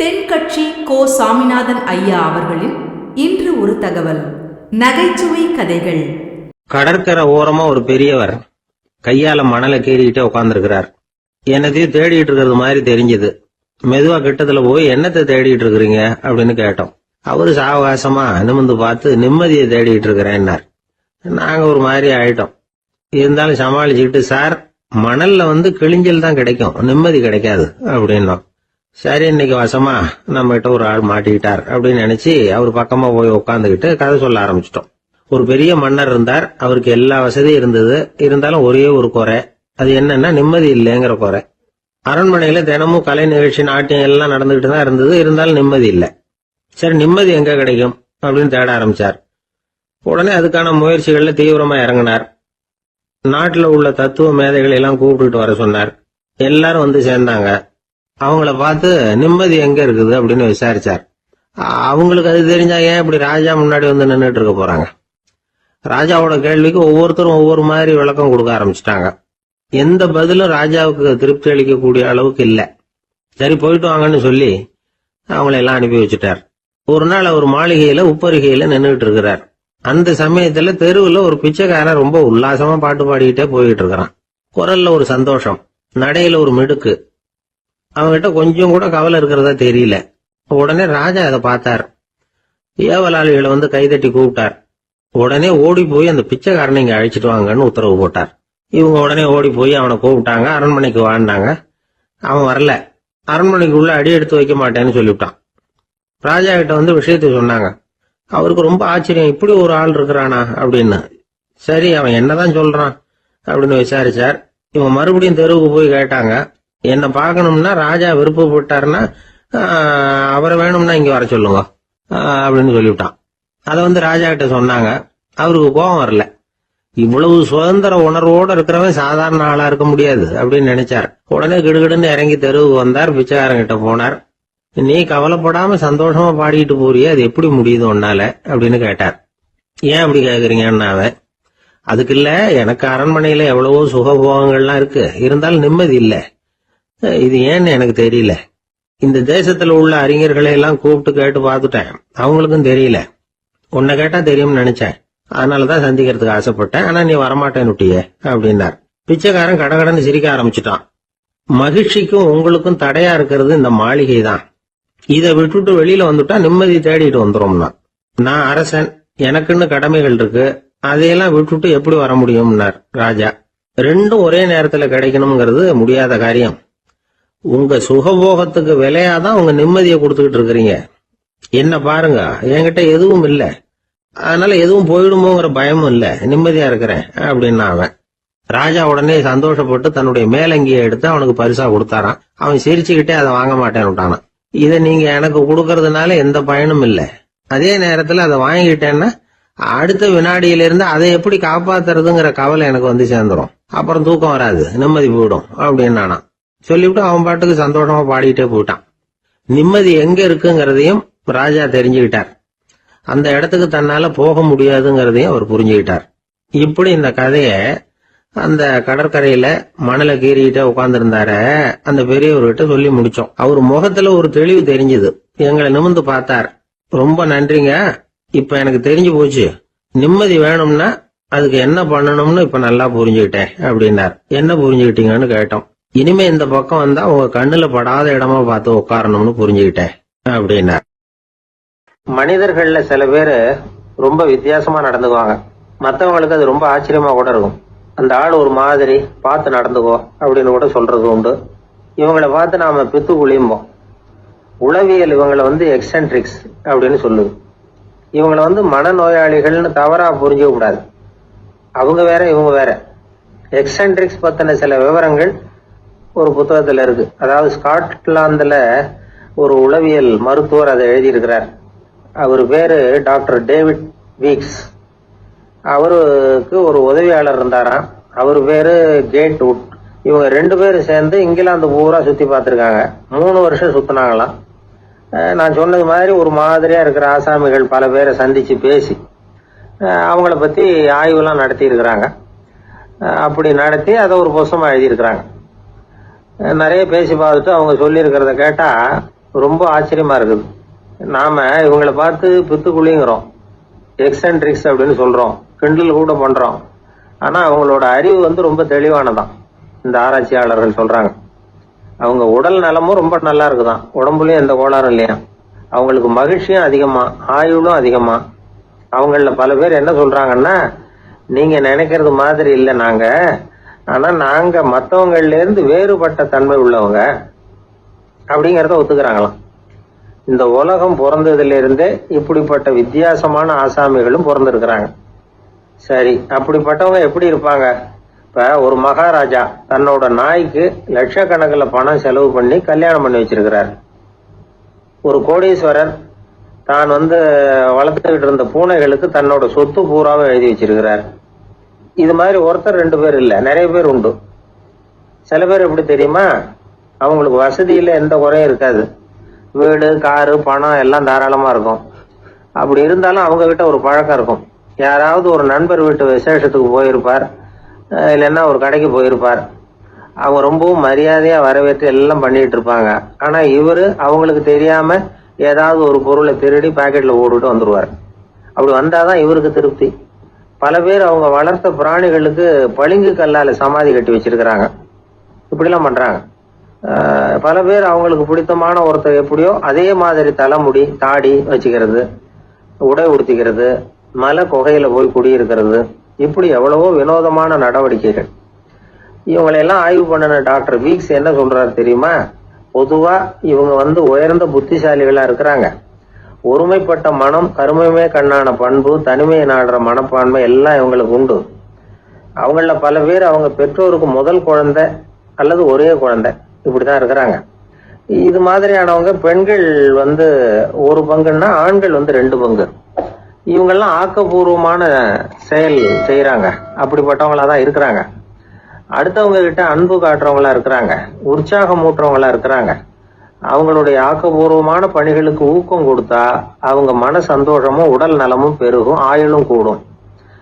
தென்கட்சி கோ. சாமிநாதன் ஐயா அவர்களின் இன்று ஒரு தகவல். நகைச்சுவை கதைகள். கடற்கரை ஓரமா ஒரு பெரியவர் கையால மணலை கீறிக்கிட்டே உட்காந்துருக்கிறார். என்னத்தையும் தேடிட்டு இருக்கிறது மாதிரி தெரிஞ்சது. மெதுவா கிட்டத்துல போய் என்னத்தை தேடிட்டு இருக்கிறீங்க அப்படின்னு கேட்டோம். அவரு சாவகாசமா நிமிந்து பார்த்து நிம்மதியை தேடிட்டு இருக்கிறேன்னார். நாங்க ஒரு மாதிரி ஆயிட்டோம். இருந்தாலும் சமாளிச்சுக்கிட்டு, சார், மணல்ல கிழிஞ்சல் தான் கிடைக்கும், நிம்மதி கிடைக்காது அப்படின்னோம். சரி, இன்னைக்கு வசமா நம்ம கிட்ட ஒரு ஆள் மாட்டிக்கிட்டார் அப்படின்னு நினைச்சு அவர் பக்கமா போய் உட்காந்துக்கிட்டு கதை சொல்ல ஆரம்பிச்சிட்டோம். ஒரு பெரிய மன்னர் இருந்தார். அவருக்கு எல்லா வசதியும் இருந்தது. இருந்தாலும் ஒரே ஒரு குறை. அது என்னன்னா நிம்மதி இல்லைங்கிற குறை. அரண்மனையில தினமும் கலை நிகழ்ச்சி, நாட்டியம் எல்லாம் நடந்துகிட்டு தான் இருந்தது. இருந்தாலும் நிம்மதி இல்லை. சரி, நிம்மதி எங்க கிடைக்கும் அப்படின்னு தேட ஆரம்பிச்சார். உடனே அதுக்கான முயற்சிகள்ல தீவிரமா இறங்கினார். நாட்டுல உள்ள தத்துவ மேதைகளை எல்லாம் கூப்பிட்டுட்டு வர சொன்னார். எல்லாரும் சேர்ந்தாங்க. அவங்கள பார்த்து நிம்மதி எங்க இருக்குது அப்படின்னு விசாரிச்சார். அவங்களுக்கு அது தெரிஞ்சா ஏன் இப்படி ராஜா முன்னாடி நின்றுட்டு இருக்க போறாங்க? ராஜாவோட கேள்விக்கு ஒவ்வொருத்தரும் ஒவ்வொரு மாதிரி விளக்கம் கொடுக்க ஆரம்பிச்சிட்டாங்க. எந்த பதிலும் ராஜாவுக்கு திருப்தி அளிக்கக்கூடிய அளவுக்கு இல்ல. சரி, போயிட்டு வாங்கன்னு சொல்லி அவங்கள எல்லாம் அனுப்பி வச்சுட்டார். ஒரு நாள் அவர் மாளிகையில உப்பருகையில நின்றுட்டு இருக்கிறார். அந்த சமயத்துல தெருவுல ஒரு பிச்சைக்காரன் ரொம்ப உல்லாசமா பாட்டு பாடிக்கிட்டே போயிட்டு இருக்கிறான். குரல்ல ஒரு சந்தோஷம், நடையில ஒரு மிடுக்கு. அவங்கிட்ட கொஞ்சம் கூட கவலை இருக்கிறதா தெரியல. உடனே ராஜா அதை பார்த்தார். ஏவலாளிகளை கைதட்டி கூப்பிட்டார். உடனே ஓடி போய் அந்த பிச்சைக்காரனை இங்க அழைச்சிட்டு வாங்கன்னு உத்தரவு போட்டார். இவங்க உடனே ஓடி போய் அவனை கூப்பிட்டாங்க. அரண்மனைக்கு வாழ்ந்தாங்க. அவன் வரல. அரண்மனைக்குள்ள அடி எடுத்து வைக்க மாட்டேன்னு சொல்லிவிட்டான். ராஜா கிட்ட விஷயத்த சொன்னாங்க. அவருக்கு ரொம்ப ஆச்சரியம், இப்படி ஒரு ஆள் இருக்கிறானா அப்படின்னு. சரி, அவன் என்னதான் சொல்றான் அப்படின்னு விசாரிச்சார். இவன் மறுபடியும் தெருவுக்கு போய் கேட்டாங்க. என்ன பார்க்கணும்னா ராஜா விருப்பப்பட்டாருன்னா அவரை வேணும்னா இங்க வர சொல்லுங்க அப்படின்னு சொல்லிவிட்டான். அதை ராஜா கிட்ட சொன்னாங்க. அவருக்கு கோபம் வரல. இவ்வளவு சுதந்திர உணர்வோட இருக்கிறவன் சாதாரண ஆளா இருக்க முடியாது அப்படின்னு நினைச்சார். உடனே கிடுகிடுன்னு இறங்கி தெருவுக்கு வந்தார். பிச்சைக்காரங்கிட்ட போனார். நீ கவலைப்படாம சந்தோஷமா பாடிட்டு போறியே, அது எப்படி முடியுது உன்னால அப்படின்னு கேட்டார். ஏன் அப்படி கேக்குறீங்கன்னு அதுக்கு இல்ல, எனக்கு அரண்மனையில எவ்வளவோ சுகபோகங்கள்லாம் இருக்கு, இருந்தாலும் நிம்மதி இல்ல. இது ஏன்னு எனக்கு தெரியல. இந்த தேசத்துல உள்ள அறிஞர்களை எல்லாம் கூப்பிட்டு கேட்டு பார்த்துட்டேன், அவங்களுக்கும் தெரியல. உன்னை கேட்டா தெரியும்னு நினைச்சேன், அதனாலதான் சந்திக்கிறதுக்கு ஆசைப்பட்டேன். ஆனா நீ வரமாட்டேன்னுட்டிய அப்படின்னார். பிச்சைக்காரன் கடகடன்னு சிரிக்க ஆரம்பிச்சுட்டான். மகிழ்ச்சிக்கும் உங்களுக்கும் தடையா இருக்கிறது இந்த மாளிகை தான். இதை விட்டுட்டு வெளியில வந்துட்டா நிம்மதி தேடிட்டு வந்துரும்னா. நான் அரசன், எனக்குன்னு கடமைகள் இருக்கு, அதையெல்லாம் விட்டுட்டு எப்படி வர முடியும்னார் ராஜா. ரெண்டும் ஒரே நேரத்துல கிடைக்கணுங்கிறது முடியாத காரியம். உங்க சுகபோகத்துக்கு விலையாதான் உங்க நிம்மதியை கொடுத்துக்கிட்டு இருக்கிறீங்க. என்ன பாருங்க, என்கிட்ட எதுவும் இல்ல, அதனால எதுவும் போயிடுமோங்கிற பயமும் இல்ல, நிம்மதியா இருக்கிறேன் அப்படின்னா அவன். ராஜா உடனே சந்தோஷப்பட்டு தன்னுடைய மேலங்கியை எடுத்து அவனுக்கு பரிசா கொடுத்தாரான். அவன் சிரிச்சுக்கிட்டே அதை வாங்க மாட்டேன்னு விட்டானான். இதை நீங்க எனக்கு கொடுக்கறதுனால எந்த பயனும் இல்ல, அதே நேரத்துல அதை வாங்கிட்டேன்னா அடுத்த வினாடியிலிருந்து அதை எப்படி காப்பாத்துறதுங்கிற கவலை எனக்கு சேர்ந்துடும். அப்புறம் தூக்கம் வராது, நிம்மதி போயிடும் அப்படின்னானா. சொல்லிவிட்டு அவன் பாட்டுக்கு சந்தோஷமா பாடிட்டே போயிட்டான். நிம்மதி எங்க இருக்குங்கிறதையும் ராஜா தெரிஞ்சுக்கிட்டார். அந்த இடத்துக்கு தன்னால போக முடியாதுங்கிறதையும் அவர் புரிஞ்சுக்கிட்டார். இப்படி இந்த கதைய அந்த கடற்கரையில மணலை கீறிக்கிட்டே உட்கார்ந்துருந்தார அந்த பெரியவர்கிட்ட சொல்லி முடிச்சோம். அவர் முகத்துல ஒரு தெளிவு தெரிஞ்சது. எங்களை நிமிர்ந்து பார்த்தார். ரொம்ப நன்றிங்க, இப்ப எனக்கு தெரிஞ்சு போச்சு. நிம்மதி வேணும்னா அதுக்கு என்ன பண்ணணும்னு இப்ப நல்லா புரிஞ்சுக்கிட்டேன் அப்படின்னார். என்ன புரிஞ்சுக்கிட்டீங்கன்னு கேட்டோம். இனிமே இந்த பக்கம் வந்தா உங்க கண்ணுல படாத இடமா பார்த்து உட்காரணும்னு புரிஞ்சுக்கிட்டேன் அப்படின்னார். மனிதர்கள்ல சில பேரு ரொம்ப வித்தியாசமா நடந்துக்குவாங்க. மத்தவங்களுக்கு அது ரொம்ப ஆச்சரியமா கூட இருக்கும். அந்த ஆள் ஒரு மாதிரி, பார்த்து நடந்துக்கோ அப்படின்னு கூட சொல்றது உண்டு. இவங்களை பார்த்து நாம பித்து குளியும்போம். உளவியல் இவங்களை எக்ஸென்ட்ரிக்ஸ் அப்படின்னு சொல்லுது. இவங்களை மனநோயாளிகள்னு தவறா புரிஞ்சுக்க கூடாது. அவங்க வேற, இவங்க வேற. எக்ஸென்ட்ரிக்ஸ் பத்தின சில விவரங்கள் ஒரு புத்தகத்துல இருக்கு. அதாவது ஸ்காட்லாந்துல ஒரு உளவியல் மருத்துவர் அதை எழுதியிருக்கிறார். அவர் பேரு டாக்டர் டேவிட் வீக்ஸ். அவருக்கு ஒரு உதவியாளர் இருந்தாராம். அவர் பேரு கேட் வுட். இவங்க 2 பேரும் சேர்ந்து இங்கிலாந்து பூரா சுத்தி பார்த்திருக்காங்க. 3 வருஷம் சுத்தினாங்களாம். நான் சொன்னது மாதிரி ஒரு மாதிரியா இருக்கிற ஆசாமிகள் பல பேரை சந்திச்சு பேசி அவங்கள பத்தி ஆய்வுலாம் நடத்தி இருக்கிறாங்க. அப்படி நடத்தி அதை ஒரு புத்தகமா எழுதியிருக்கிறாங்க. நிறைய பேசி பார்த்துட்டு அவங்க சொல்லி இருக்கிறத கேட்டா ரொம்ப ஆச்சரியமா இருக்குது. நாம இவங்களை பார்த்து பித்துக்குழிங்கிறோம், எக்ஸென்ட்ரிக்ஸ் அப்படின்னு சொல்றோம், கிண்டல் கூட பண்றோம். ஆனா அவங்களோட அறிவு ரொம்ப தெளிவானதான். இந்த ஆராய்ச்சியாளர்கள் சொல்றாங்க, அவங்க உடல் நலமும் ரொம்ப நல்லா இருக்குதான், உடம்புலயும் எந்த கோளாறும் இல்லையா, அவங்களுக்கு மகிழ்ச்சியும் அதிகமா, ஆயுளும் அதிகமா. அவங்கள பல பேர் என்ன சொல்றாங்கன்னா, நீங்க நினைக்கிறது மாதிரி இல்லை நாங்க, ஆனா நாங்க மற்றவங்கள்ல இருந்து வேறுபட்ட தன்மை உள்ளவங்க அப்படிங்கறத ஒத்துக்கிறாங்களாம். இந்த உலகம் பிறந்ததுல இருந்தே இப்படிப்பட்ட வித்தியாசமான ஆசாமிகளும் பிறந்திருக்கிறாங்க. சரி, அப்படிப்பட்டவங்க எப்படி இருப்பாங்க? இப்ப ஒரு மகாராஜா தன்னோட நாய்க்கு லட்சக்கணக்கில் பணம் செலவு பண்ணி கல்யாணம் பண்ணி வச்சிருக்கிறார். ஒரு கோடீஸ்வரர் தான் வளர்த்துக்கிட்டு இருந்த பூனைகளுக்கு தன்னோட சொத்து பூராவும் எழுதி வச்சிருக்கிறார். இது மாதிரி ஒருத்தர் ரெண்டு பேர் இல்ல, நிறைய பேர் உண்டு. சில பேர் எப்படி தெரியுமா, அவங்களுக்கு வசதியில எந்த குறையும் இருக்காது, வீடு காரு பணம் எல்லாம் தாராளமா இருக்கும். அப்படி இருந்தாலும் அவங்க கிட்ட ஒரு பழக்கம் இருக்கும். யாராவது ஒரு நண்பர் வீட்டு விசேஷத்துக்கு போயிருப்பார், இல்லைன்னா ஒரு கடைக்கு போயிருப்பார். அவங்க ரொம்பவும் மரியாதையா வரவேற்று எல்லாம் பண்ணிட்டு இருப்பாங்க. ஆனா இவரு அவங்களுக்கு தெரியாம ஏதாவது ஒரு பொருளை திருடி பாக்கெட்ல போட்டுட்டு வந்துருவார். அப்படி வந்தாதான் இவருக்கு திருப்தி. பல பேர் அவங்க வளர்த்த பிராணிகளுக்கு பளிங்கு கல்லால சமாதி கட்டி வச்சிருக்கிறாங்க. இப்படிலாம் பண்றாங்க. பல பேர் அவங்களுக்கு பிடித்தமான ஒருத்தர் எப்படியோ அதே மாதிரி தலைமுடி தாடி வச்சுக்கிறது, உடை உடுத்திக்கிறது, மலை குகையில போய் குடியிருக்கிறது, இப்படி எவ்வளவோ வினோதமான நடவடிக்கைகள். இவங்களையெல்லாம் ஆய்வு பண்ணின டாக்டர் வீக்ஸ் என்ன சொல்றாரு தெரியுமா? பொதுவா இவங்க உயர்ந்த புத்திசாலிகளா இருக்கிறாங்க. ஒருமைப்பட்ட மனம், கருமையுமே கண்ணான பண்பு, தனிமையை நாடுற மனப்பான்மை எல்லாம் இவங்களுக்கு உண்டு. அவங்கள பல பேர் அவங்க பெற்றோருக்கு முதல் குழந்தை அல்லது ஒரே குழந்தை இப்படிதான் இருக்கிறாங்க. இது மாதிரியானவங்க பெண்கள் ஒரு பங்குன்னா ஆண்கள் 2 பங்கு. இவங்கெல்லாம் ஆக்கப்பூர்வமான செயல் செய்யறாங்க, அப்படிப்பட்டவங்களா தான் இருக்கிறாங்க. அடுத்தவங்க கிட்ட அன்பு காட்டுறவங்களா இருக்கிறாங்க, உற்சாகம் ஊட்டுறவங்களா இருக்கிறாங்க. அவங்களுடைய ஆக்கப்பூர்வமான பணிகளுக்கு ஊக்கம் கொடுத்தா அவங்க மன சந்தோஷமும் உடல் நலமும் பெருகும், ஆயுளும் கூடும்.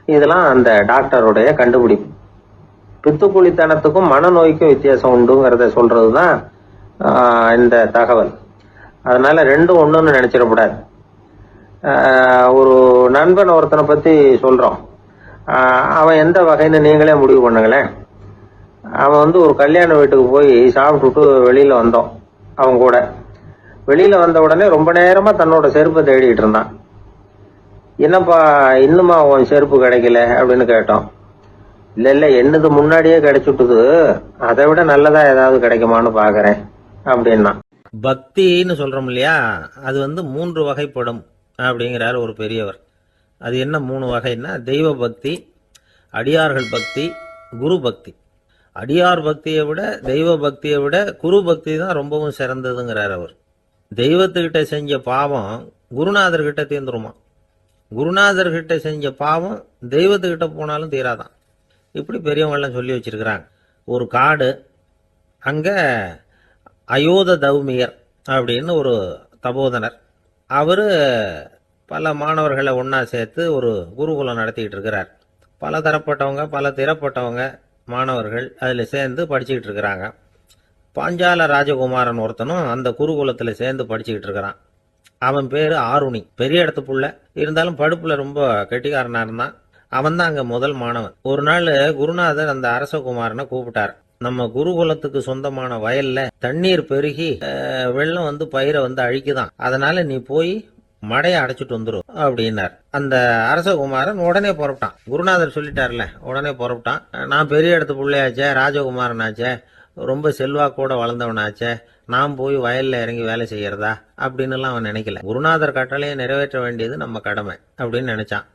இதெல்லாம் அந்த டாக்டருடைய கண்டுபிடிப்பு. பித்துக்குழித்தனத்துக்கும் மனநோய்க்கும் வித்தியாசம் உண்டுங்கிறத சொல்றதுதான் இந்த தகவல். அதனால ரெண்டும் ஒண்ணுன்னு நினைச்சிடக்கூடாது. ஒரு நண்பன் ஒருத்தனை பத்தி சொல்றோம். அவன் எந்த வகைன்னு நீங்களே முடிவு பண்ணுங்களேன். அவன் ஒரு கல்யாண வீட்டுக்கு போய் சாப்பிட்டுட்டு வெளியில வந்தோம். அவங்க கூட வெளியில வந்த உடனே ரொம்ப நேரமா தன்னோட செருப்பை தேடிட்டு இருந்தான். என்னப்பா இன்னுமா உன் செருப்பு கிடைக்கல அப்படின்னு கேட்டோம். இல்ல என்னது முன்னாடியே கிடைச்சுட்டுது, அதை விட நல்லதா ஏதாவது கிடைக்குமான்னு பாக்குறேன் அப்படின்னா. பக்தின்னு சொல்றோம் இல்லையா, அது 3 வகைப்படும் அப்படிங்கிறார் ஒரு பெரியவர். அது என்ன 3 வகைன்னா, தெய்வ பக்தி, அடியார்கள் பக்தி, குரு பக்தி. அடியார் பக்தியை விட தெய்வ பக்தியை விட குரு பக்தி தான் ரொம்பவும் சிறந்ததுங்கிறார் அவர். தெய்வத்துக்கிட்ட செஞ்ச பாவம் குருநாதர்கிட்ட தீர்ந்துருமா, குருநாதர்கிட்ட செஞ்ச பாவம் தெய்வத்துக்கிட்ட போனாலும் தீராதான். இப்படி பெரியவங்கெல்லாம் சொல்லி வச்சிருக்கிறாங்க. ஒரு காடு, அங்க அயோத தௌமியர் அப்படின்னு ஒரு தபோதனர், அவரு பல மாணவர்களை ஒன்னா சேர்த்து ஒரு குருகுலம் நடத்திக்கிட்டு இருக்கிறார். பல தரப்பட்டவங்க பல திறப்பட்டவங்க மாணவர்கள் அதில் சேர்ந்து படிச்சுக்கிட்டு இருக்கிறாங்க. பாஞ்சால ராஜகுமாரன் ஒருத்தனும் அந்த குருகுலத்தில் சேர்ந்து படிச்சுக்கிட்டு இருக்கிறான். அவன் பேரு ஆருணி, பெரிய இடத்து புள்ள, இருந்தாலும் படுப்புல ரொம்ப கெட்டிக்காரனா இருந்தான். அவன் தான் அங்க முதல் மாணவன். ஒரு நாள் குருநாதர் அந்த அரசகுமாரனை கூப்பிட்டார். நம்ம குருகுலத்துக்கு சொந்தமான வயல்ல தண்ணீர் பெருகி வெள்ளம் பயிரை அழிக்குதான், அதனால நீ போய் மடையை அடைச்சிட்டு வந்துரும் அப்படின்னார். அந்த அரசகுமாரன் உடனே புறப்பட்டான். குருநாதர் சொல்லிட்டார்ல, உடனே புறப்பட்டான். நான் பெரிய இடத்து பிள்ளையாச்சே, ராஜகுமாரன் ஆச்சே, ரொம்ப செல்வாக்கோட வளர்ந்தவனாச்சே, நான் போய் வயல்ல இறங்கி வேலை செய்யறதா அப்படின்னு எல்லாம் அவன் நினைக்கல. குருநாதர் கட்டளையை நிறைவேற்ற வேண்டியது நம்ம கடமை அப்படின்னு நினைச்சான்.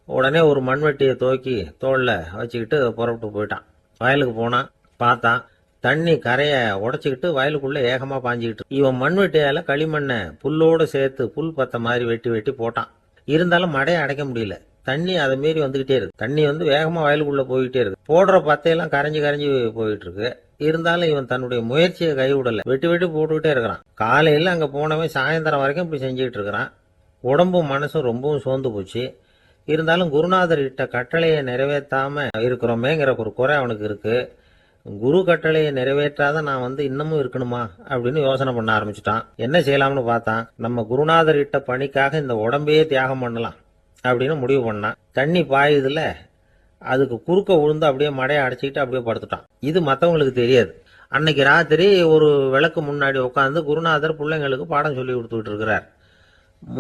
உடனே ஒரு மண்வெட்டியை தூக்கி தோல்ல வச்சுக்கிட்டு புறப்பட்டு போயிட்டான். வயலுக்கு போனான். பார்த்தான், தண்ணி கரையை உடைச்சிக்கிட்டு வயலுக்குள்ள ஏகமா பாஞ்சுக்கிட்டு. இவன் மண்வெட்டியால களிமண்ணை புல்லோட சேர்த்து புல் பத்த மாதிரி வெட்டி வெட்டி போட்டான். இருந்தாலும் மடையை அடைக்க முடியல. தண்ணி அதை மீறி வந்துகிட்டே இருக்கு. தண்ணி வேகமா வயலுக்குள்ள போய்கிட்டே இருக்கு. போடுற பத்தையெல்லாம் கரைஞ்சி கரைஞ்சி போயிட்டு இருக்கு. இருந்தாலும் இவன் தன்னுடைய முயற்சியை கைவிடல, வெட்டி வெட்டி போட்டுக்கிட்டே இருக்கிறான். காலையில அங்க போனவன் சாயந்தரம் வரைக்கும் இப்படி செஞ்சுக்கிட்டு இருக்கிறான். உடம்பும் மனசும் ரொம்பவும் சோர்ந்து போச்சு. இருந்தாலும் குருநாதர் இட்ட கட்டளையை நிறைவேற்றாம இருக்கிறோமேங்கிற ஒரு குறை அவனுக்கு இருக்கு. குரு கட்டளையை நிறைவேற்றாத நான் இன்னமும் இருக்கணுமா அப்படின்னு யோசனை பண்ண ஆரம்பிச்சுட்டான். என்ன செய்யலாம்னு பார்த்தான். நம்ம குருநாதர் இட்ட பணிக்காக இந்த உடம்பையே தியாகம் பண்ணலாம் அப்படின்னு முடிவு பண்ணான். தண்ணி பாயுதுல, அதுக்கு குறுக்க விழுந்து அப்படியே மடையை அடைச்சிக்கிட்டு அப்படியே படுத்துட்டான். இது மற்றவங்களுக்கு தெரியாது. அன்னைக்கு ராத்திரி ஒரு விளக்கு முன்னாடி உட்காந்து குருநாதர் பிள்ளைங்களுக்கு பாடம் சொல்லி கொடுத்துக்கிட்டு இருக்கிறார்.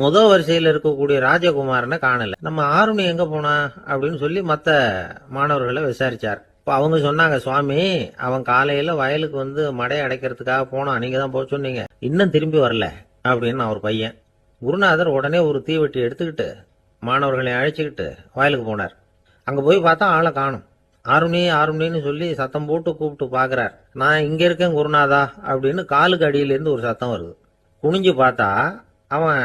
முதல் வரிசையில் இருக்கக்கூடிய ராஜகுமாரனை காணல. நம்ம ஆருணி எங்க போனா அப்படின்னு சொல்லி மற்ற மாணவர்களை விசாரிச்சார். இப்போ அவங்க சொன்னாங்க, சுவாமி அவன் காலையில வயலுக்கு மடையை அடைக்கிறதுக்காக போனான், நீங்க தான் போக சொன்னீங்க, இன்னும் திரும்பி வரல அப்படின்னு அவர் பையன். குருநாதர் உடனே ஒரு தீவெட்டி எடுத்துக்கிட்டு மாணவர்களை அழைச்சிக்கிட்டு வயலுக்கு போனார். அங்க போய் பார்த்தா ஆளை காணும். ஆருணி ஆருணின்னு சொல்லி சத்தம் போட்டு கூப்பிட்டு பாக்குறார். நான் இங்க இருக்கேன் குருநாதா அப்படின்னு காலுக்கு அடியிலிருந்து ஒரு சத்தம் வருது. குனிஞ்சு பார்த்தா அவன்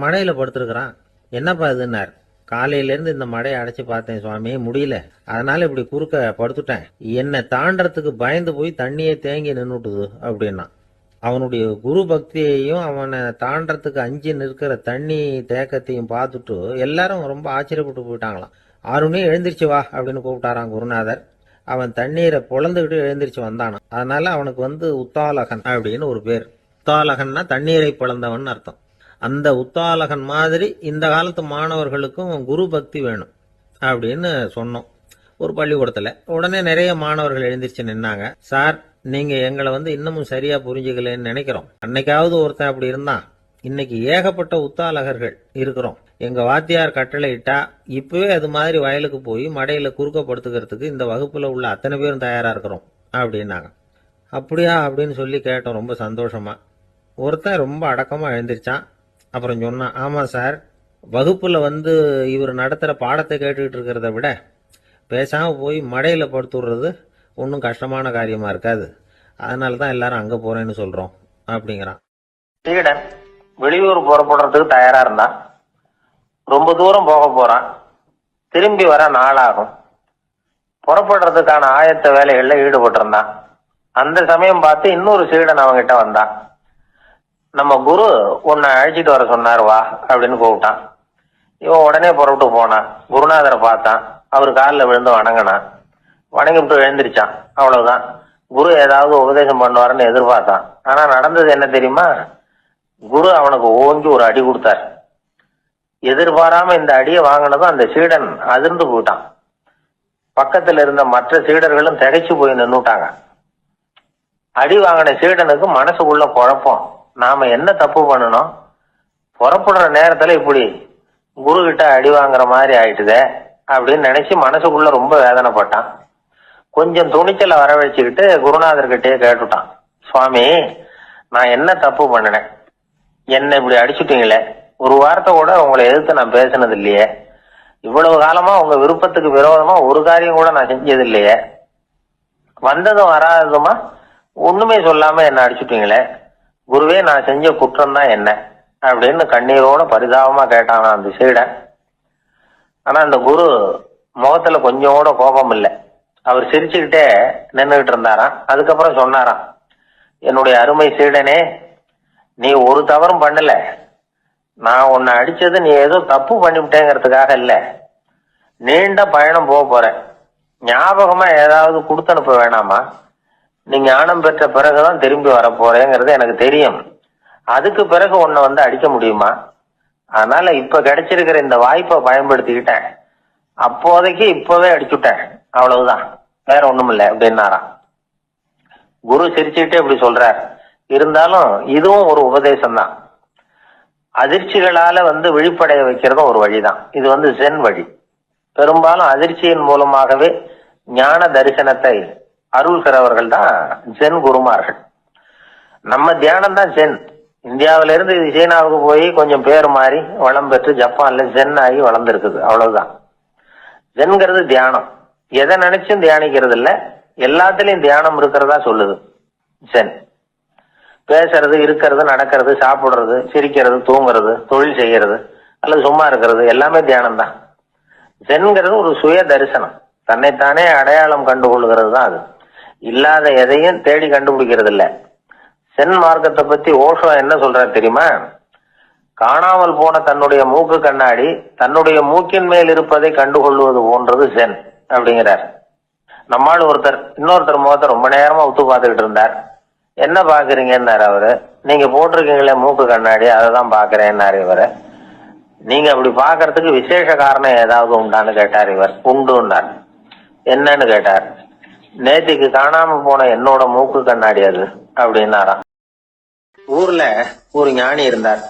மடையில படுத்திருக்கிறான். என்னப்பா இதுன்னார். காலையிலேருந்து இந்த மடையை அடைச்சி பார்த்தேன் சுவாமி, முடியல, அதனால இப்படி குறுக்க படுத்துட்டேன். என்னை தாண்டறதுக்கு பயந்து போய் தண்ணியே தேங்கி நின்றுட்டுது அப்படின்னா. அவனுடைய குரு பக்தியையும் அவனை தாண்டறதுக்கு அஞ்சு நிற்கிற தண்ணி தேக்கத்தையும் பார்த்துட்டு எல்லாரும் ரொம்ப ஆச்சரியப்பட்டு போயிட்டாங்களாம். ஆருணி எழுந்திரிச்சு வா அப்படின்னு கூப்பிட்டாராம் குருநாதர். அவன் தண்ணீரை பொழந்துக்கிட்டு எழுந்திரிச்சு வந்தானான். அதனால அவனுக்கு உத்தாலகன் அப்படின்னு ஒரு பேர். உத்தாலகன்னா தண்ணீரை பிளந்தவன் அர்த்தம். அந்த உத்தாலகன் மாதிரி இந்த காலத்து மாணவர்களுக்கும் குரு பக்தி வேணும் அப்படின்னு சொன்னோம் ஒரு பள்ளிக்கூடத்துல. உடனே நிறைய மாணவர்கள் எழுந்திரிச்சு நின்னாங்க. சார், நீங்க எங்களை இன்னமும் சரியா புரிஞ்சுக்கலன்னு நினைக்கிறோம். அன்னைக்காவது ஒருத்தன் அப்படி இருந்தான், இன்னைக்கு ஏகப்பட்ட உத்தாலகர்கள் இருக்கிறோம். எங்க வாத்தியார் கட்டளை இட்டா இப்பவே அது மாதிரி வயலுக்கு போய் மடையில குறுக்கப்படுத்துக்கிறதுக்கு இந்த வகுப்புல உள்ள அத்தனை பேரும் தயாரா இருக்கிறோம் அப்படின்னாங்க. அப்படியா அப்படின்னு சொல்லி கேட்டோம் ரொம்ப சந்தோஷமா. ஒருத்தன் ரொம்ப அடக்கமா எழுந்திரிச்சான். அப்புறம் சொன்னான், ஆமா சார், வகுப்புல இவர் நடத்துற பாடத்தை கேட்டுக்கிட்டு இருக்கிறத விட பேசாம போய் மடையில படுத்துடுறது ஒன்றும் கஷ்டமான காரியமா இருக்காது, அதனாலதான் எல்லாரும் அங்க போறேன்னு சொல்றோம் அப்படிங்கிறான். சீடன் வெளியூர் புறப்படுறதுக்கு தயாரா இருந்தான். ரொம்ப தூரம் போக போறான். திரும்பி வர நாளாகும். புறப்படுறதுக்கான ஆயத்த வேலைகள்ல ஈடுபட்டு இருந்தான். அந்த சமயம் பார்த்து இன்னொரு சீடன் அவங்கிட்ட வந்தான். நம்ம குரு உன்னை அழைச்சிட்டு வர சொன்னார் வா அப்படின்னு கூப்பிட்டான். இவன் உடனே புறப்பட்டு போனான். குருநாதரை பார்த்தான். அவர் காலில் விழுந்து வணங்கினான். வணங்கிவிட்டு எழுந்திரிச்சான். அவ்வளவுதான். குரு ஏதாவது உபதேசம் பண்ணுவாருன்னு எதிர்பார்த்தான். ஆனா நடந்தது என்ன தெரியுமா? குரு அவனுக்கு ஓங்கி ஒரு அடி கொடுத்தார். எதிர்பாராம இந்த அடியை வாங்கினதும் அந்த சீடன் அதிர்ந்து போயிட்டான். பக்கத்துல இருந்த மற்ற சீடர்களும் திகைச்சு போய் நின்னுட்டாங்க. அடி வாங்கின சீடனுக்கு மனசுக்குள்ள குழப்பம். நாம என்ன தப்பு பண்ணணும்? புறப்படுற நேரத்துல இப்படி குரு கிட்ட அடி வாங்குற மாதிரி ஆயிட்டுதே அப்படின்னு நினைச்சு மனசுக்குள்ள ரொம்ப வேதனைப்பட்டான். கொஞ்சம் துணிச்சலை வரவழைச்சுக்கிட்டு குருநாதர்கிட்டயே கேட்டுட்டான், சுவாமி நான் என்ன தப்பு பண்ணினேன்? என்ன இப்படி அடிச்சுட்டீங்களே, ஒரு வார்த்தை கூட உங்களை எதிர்த்து நான் பேசினது இல்லையே, இவ்வளவு காலமா உங்க விருப்பத்துக்கு விரோதமா ஒரு காரியம் கூட நான் செஞ்சது இல்லையே, வந்ததும் வராததுமா ஒண்ணுமே சொல்லாம என்ன அடிச்சுட்டீங்களே, குருவே நான் செஞ்ச குற்றம் தான் என்ன அப்படின்னு கண்ணீரோட பரிதாபமா கேட்டானா அந்த சீடன். ஆனா அந்த குரு முகத்துல கொஞ்சம் கூட கோபம் இல்லை. அவர் சிரிச்சுக்கிட்டே நின்றுகிட்டு இருந்தாராம். அதுக்கப்புறம் சொன்னாராம், என்னுடைய அருமை சீடனே, நீ ஒரு தவறும் பண்ணல. நான் உன்னை அடிச்சது நீ ஏதோ தப்பு பண்ணிவிட்டேங்கிறதுக்காக இல்ல. நீண்ட பயணம் போக போற, ஞாபகமா ஏதாவது கொடுத்து அனுப்ப வேணாமா? நீ ஞானம் பெற்ற பிறகுதான் திரும்பி வர போறேங்கிறது எனக்கு தெரியும். அதுக்கு பிறகு உன்னை அடிக்க முடியுமா? அதனால இப்ப கிடைச்சிருக்கிற இந்த வாய்ப்பை பயன்படுத்திக்கிட்டேன். அப்போதைக்கு இப்பவே அடிச்சுட்டேன், அவ்வளவுதான், வேற ஒண்ணும் இல்லை அப்படின்னாராம். குரு சிரிச்சுக்கிட்டே இப்படி சொல்றார். இருந்தாலும் இதுவும் ஒரு உபதேசம் தான். அதிர்ச்சிகளால விழிப்படைய வைக்கிறதும் ஒரு வழிதான். இது ஜென் வழி. பெரும்பாலும் அதிர்ச்சியின் மூலமாகவே ஞான தரிசனத்தை அருள்கிறவர்கள் தான் ஜென் குருமார்கள். நம்ம தியானம் தான் ஜென். இந்தியாவில இருந்து இது சீனாவுக்கு போய் கொஞ்சம் பேர் மாறி வளம் பெற்று ஜப்பான்ல ஜென் ஆகி வளர்ந்துருக்குது, அவ்வளவுதான். ஜென்கிறது தியானம். எதை நினைச்சும் தியானிக்கிறது இல்ல, எல்லாத்துலயும் தியானம் இருக்கிறதா சொல்லுது ஜென். பேசுறது, இருக்கிறது, நடக்கிறது, சாப்பிடுறது, சிரிக்கிறது, தூங்குறது, தொழில் செய்யறது அல்லது சும்மா இருக்கிறது எல்லாமே தியானம் தான். ஜென்கிறது ஒரு சுய தரிசனம், தன்னைத்தானே அடையாளம் கண்டுகொள்கிறது தான் அது. இல்லாத எதையும் தேடி கண்டுபிடிக்கிறது இல்ல. சென் மார்க்கத்தை பத்தி ஓஷோ என்ன சொல்றாரு தெரியுமா? காணாமல் போன தன்னுடைய மூக்கு கண்ணாடி தன்னுடைய மூக்கின் மேல் இருப்பதை கண்டுகொள்வது போன்றது சென் அப்படிங்கிறார். நம்மால் இன்னொருத்தர் முகத்தை ரொம்ப நேரமா உத்து பார்த்துக்கிட்டு இருந்தார். என்ன பாக்குறீங்கன்னாரு அவரு. நீங்க போட்டிருக்கீங்களே மூக்கு கண்ணாடி, அதை தான் பாக்குறேன்னாரு இவரு. நீங்க அப்படி பாக்குறதுக்கு விசேஷ காரணம் ஏதாவது உண்டான்னு கேட்டார் இவர். உண்டுன்னார். என்னன்னு கேட்டார். நேத்திக்கு காணாம போன என்னோட மூக்கு கண்ணாடி அது அப்படின்னாராம். ஊர்ல ஒரு ஞானி இருந்தார்.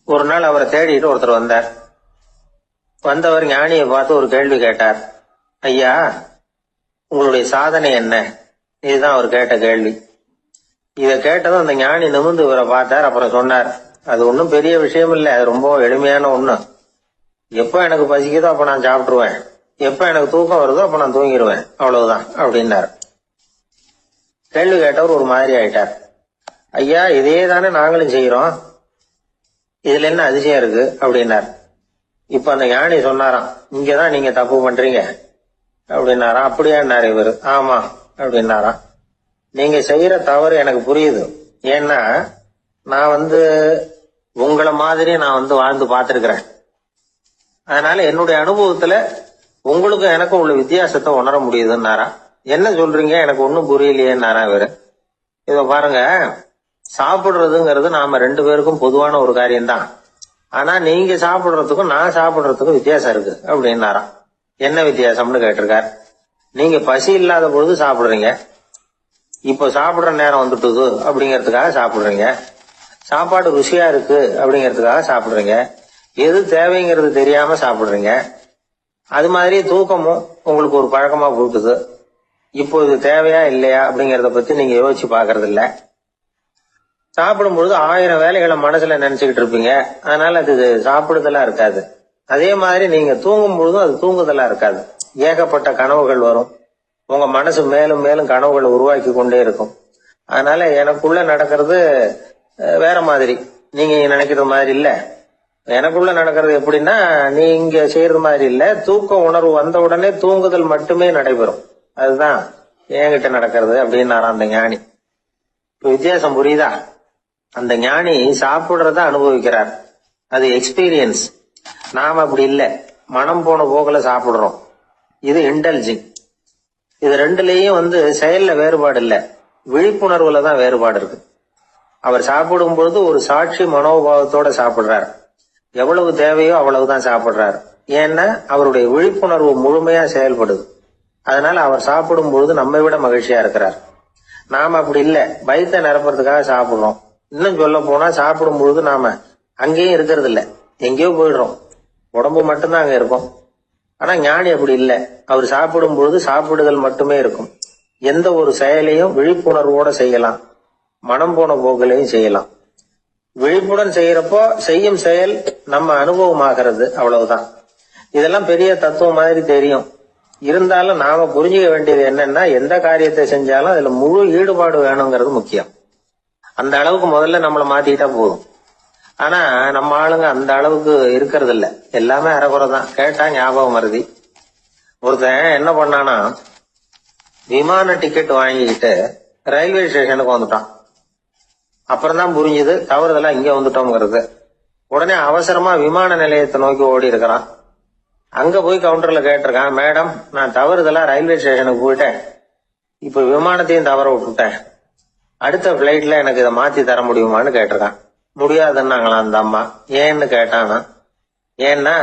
ஒரு நாள் அவரை தேடிட்டு ஒருத்தர் வந்தார். வந்தவர் ஞானியை பார்த்து ஒரு கேள்வி கேட்டார். ஐயா, உங்களுடைய சாதனை என்ன? இதுதான் அவர் கேட்ட கேள்வி. இத கேட்டதும் அந்த ஞானி நிமிர்ந்து இவரை பார்த்தார். அப்புறம் சொன்னார், அது ஒன்றும் பெரிய விஷயம் இல்லை, அது ரொம்ப எளிமையான ஒண்ணு. எப்ப எனக்கு பசிக்குதோ அப்ப நான் சாப்பிட்டுருவேன், எப்ப எனக்கு தூக்கம் வருதோ அப்ப நான் தூங்கிடுவேன், அவ்வளவுதான் அப்படின்னார். கேள்வி கேட்டவர் ஒரு மாதிரி ஆயிட்டார். ஐயா, இதே தானே நாங்களும் செய்யறோம், இதுல என்ன அதிசயம் இருக்கு அப்படின்னார். இப்ப அந்த ஞானி சொன்னாராம், இங்கதான் நீங்க தப்பு பண்றீங்க அப்படின்னாராம். அப்படியான்னாரு இவரு. ஆமா அப்படின்னாராம். நீங்க செய்யற தவறு எனக்கு புரியுது. ஏன்னா நான் உங்களை மாதிரி நான் வாழ்ந்து பார்த்திருக்கிறேன். அதனால என்னுடைய அனுபவத்துல உங்களுக்கும் எனக்கும் உள்ள வித்தியாசத்தை உணர முடியுதுன்னாரா. என்ன சொல்றீங்க, எனக்கு ஒன்னும் புரியலையேன்னாரா இவரு. இத பாருங்க, சாப்பிடுறதுங்கிறது நாம ரெண்டு பேருக்கும் பொதுவான ஒரு காரியம்தான். ஆனா நீங்க சாப்பிடுறதுக்கும் நான் சாப்பிடுறதுக்கும் வித்தியாசம் இருக்கு அப்படின்னாராம். என்ன வித்தியாசம்னு கேட்டிருக்கார். நீங்க பசி இல்லாத பொழுது சாப்பிடுறீங்க, இப்போ சாப்பிடுற நேரம் வந்துட்டுது அப்படிங்கறதுக்காக சாப்பிடுறீங்க. சாப்பாடு ருசியா இருக்கு அப்படிங்கறதுக்காக சாப்பிடுறீங்க. எது தேவைங்கிறது தெரியாம சாப்பிடுறீங்க. அது மாதிரி தூக்கமும் உங்களுக்கு ஒரு பழக்கமா போட்டுது. இப்போ இது தேவையா இல்லையா அப்படிங்கறத பத்தி நீங்க யோசிச்சு பாக்குறது இல்ல. சாப்பிடும் பொழுது 1000 வேலைகளை மனசுல நினைச்சுக்கிட்டு இருப்பீங்க. அதனால அது சாப்பிடுதலா இருக்காது. அதே மாதிரி நீங்க தூங்கும் பொழுதும் அது தூங்குதலா இருக்காது. ஏகப்பட்ட கனவுகள் வரும். உங்க மனசு மேலும் மேலும் கனவுகளை உருவாக்கி கொண்டே இருக்கும். அதனால எனக்குள்ள நடக்கிறது வேற மாதிரி, நீங்க நினைக்கிற மாதிரி இல்ல. எனக்குள்ள நடக்கிறது எப்படின்னா, நீங்க செய்யறது மாதிரி இல்ல. தூக்க உணர்வு வந்த உடனே தூங்குதல் மட்டுமே நடைபெறும். அதுதான் என்கிட்ட நடக்கிறது அப்படின்னாராம் அந்த ஞானி. வித்தியாசம் புரியுதா? அந்த ஞானி சாப்பிடுறத அனுபவிக்கிறார், அது எக்ஸ்பீரியன்ஸ். நாம அப்படி இல்ல, மனம் போன போக்குல சாப்பிடுறோம். இது இன்டெலிஜிங். இது ரெண்டுலயும் செயல்ல வேறுபாடு இல்ல, விழிப்புணர்வுல தான் வேறுபாடு இருக்கு. அவர் சாப்பிடும் பொழுது ஒரு சாட்சி மனோபாவத்தோட சாப்பிடுறார். எவ்வளவு தேவையோ அவ்வளவுதான் சாப்பிடுறார். ஏன்னா அவருடைய விழிப்புணர்வு முழுமையா செயல்படுது. அதனால அவர் சாப்பிடும் பொழுது நம்மை விட மகிழ்ச்சியா இருக்கிறார். நாம அப்படி இல்ல, வயிற்றை நிரப்புறதுக்காக சாப்பிடுறோம். இன்னும் சொல்ல போனா சாப்பிடும் பொழுது நாம அங்கேயும் இருக்கிறது இல்ல, எங்கேயோ போயிடுறோம். உடம்பு மட்டும்தான் அங்க இருக்கும். ஆனா ஞானி அப்படி இல்ல, அவர் சாப்பிடும் பொழுது சாப்பிடுதல் மட்டுமே இருக்கும். எந்த ஒரு செயலையும் விழிப்புணர்வோட செய்யலாம், மனம் போன போக்கிலையும் செய்யலாம். விழிப்புடன் செய்யறப்போ செய்யும் செயல் நம்ம அனுபவமாகிறது, அவ்வளவுதான். இதெல்லாம் பெரிய தத்துவம் மாதிரி தெரியும். இருந்தாலும் நாம புரிஞ்சுக்க வேண்டியது என்னன்னா, எந்த காரியத்தை செஞ்சாலும் அதுல முழு ஈடுபாடு வேணுங்கிறது முக்கியம். அந்த அளவுக்கு முதல்ல நம்மளை மாத்திக்கிட்டா போதும். ஆனா நம்ம ஆளுங்க அந்த அளவுக்கு இருக்கிறது இல்ல, எல்லாமே அரைகுறை தான். கேட்டா ஞாபகம் வருது. ஒருத்தன் என்ன பண்ணானா, விமான டிக்கெட் வாங்கிக்கிட்டு ரயில்வே ஸ்டேஷனுக்கு வந்துட்டான். அப்புறம் தான் புரிஞ்சுது தவறுதெல்லாம் இங்க வந்துட்டோம்ங்கிறது. உடனே அவசரமா விமான நிலையத்தை நோக்கி ஓடி இருக்கிறான். அங்க போய் கவுண்டர்ல கேட்டிருக்கான், மேடம், நான் தவறுதலா ரயில்வே ஸ்டேஷனுக்கு போயிட்டேன், இப்ப விமானத்தையும் தவற விட்டுட்டேன், அடுத்த பிளைட்ல எனக்கு இதை மாத்தி தர முடியுமான்னு கேட்டிருக்கான். முடியாதுன்னாங்களாம் அந்த அம்மா. ஏன்னு கேட்டானா, ஏன்னா